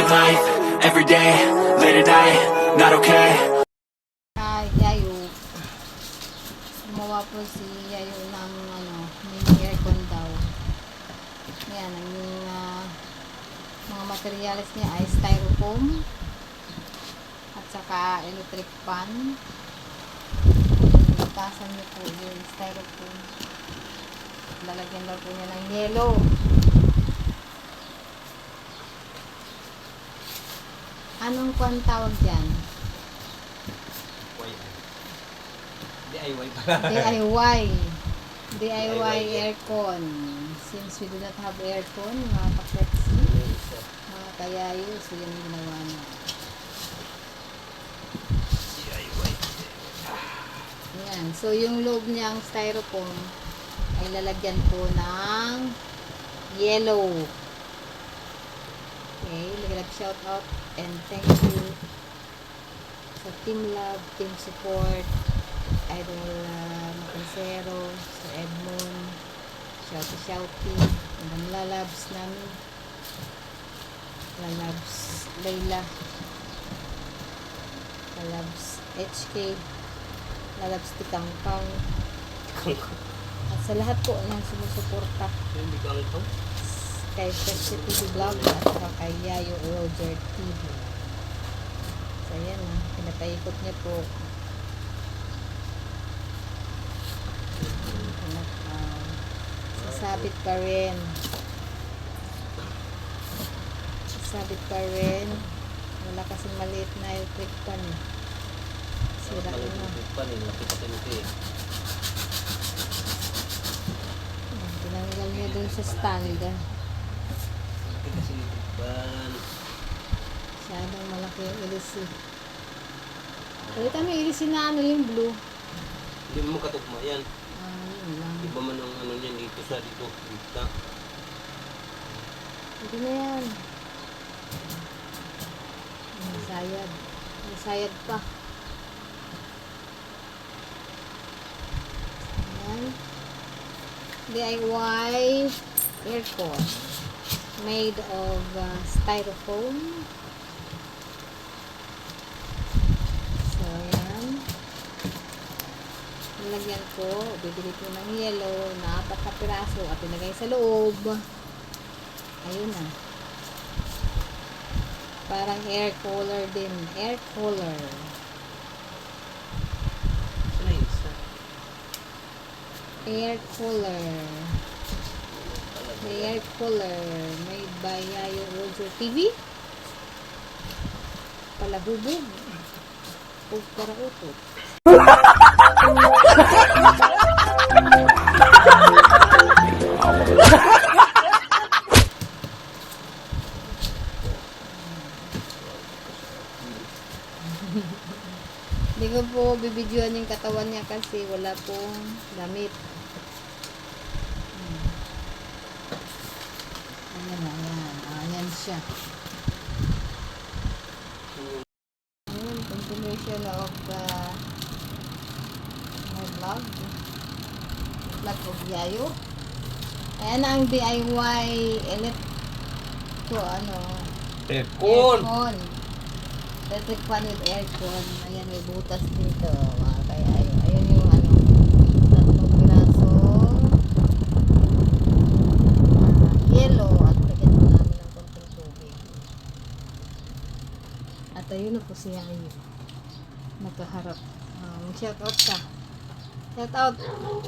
life, every day, late at night, not okay. Yayo. Gumawa po si Yayo ng mini aircon daw. Yan, ang mga materials niya ay styrofoam at saka electric fan. Butasan niyo po yung styrofoam. Lalagyan daw po niya ng yellow. Anong kwan tawag dyan? DIY pala. DIY aircon. Since we do not have aircon, mga kapetsi, mga kayayo, so yun yung ginawa na. Ayan. So yung loob niyang styrofoam ay lalagyan po ng yellow. Okay, shout out and thank you sa Team Love, Team Support, Idol Macancero, Sir Edmond, Shouty, ang lalabs namin, lalabs Layla, lalabs HK, lalabs Tikangkang, at sa lahat po ng sumusuporta kay Pepsi TV Vlog at saka kay Yayo Roger TV. So ayan na, pinapaikot niya po. Sasabit pa rin. Sasabit pa rin. Wala kasing maliit na electric fan. Sira na. Tinanggal niya dun sa stand. Masyadong malaki yung ilisi. Palitan mo yung ilisi na yung blue. Hindi mo katugma yan. Yun lang. Iba man ang niyan dito sa dito. Hindi na yan. Masayad. Masayad pa. Ayan. DIY aircon. Made of styrofoam. So, ayan. Nilagyan ko. Bibili ko ng yellow na 4 na piraso at ilagay sa loob. Ayun na. Parang air cooler din. Air cooler. Air cooler. The air cooler made by Yayo Roger TV. Palahubog. Ug para utot. Hindi ko po bibidyoan yung katawan niya kasi wala pong damit. Ayan na, ayan. Ayan siya. Ayan, continuation of my vlog. Vlog of Yayo. Ayan ang DIY aircon. Electric fan with aircon. Ayan, may butas dito. Mga kayayo. Ayan yung 3 piraso. Yellow at lagyan mo namin ng konting tubig. At ayun na po siya ngayon. Nakaharap. Shout out ka. Shout out.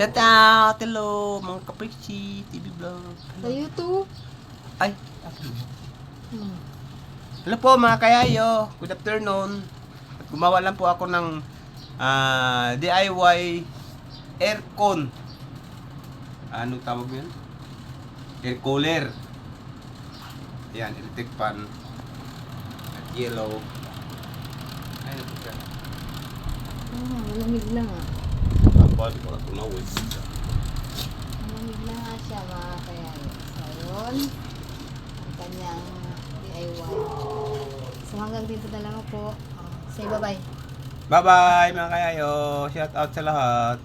Shout out! Hello mga Kapiksi TV Vlog. Sa YouTube. Ay! Hello po mga kayayo. Good afternoon. At gumawa lang po ako ng DIY aircon. Anong tawag yun? Air cooler. Ayan, electric fan. At yellow. Ayun po siya. Malamig na nga. Tapos ko na tunawin. Malamig na nga siya mga kayayo. So yun. Ang kanyang DIY. So hanggang dito na lang po. Say bye-bye. Bye-bye mga kayayo. Shout out sa lahat.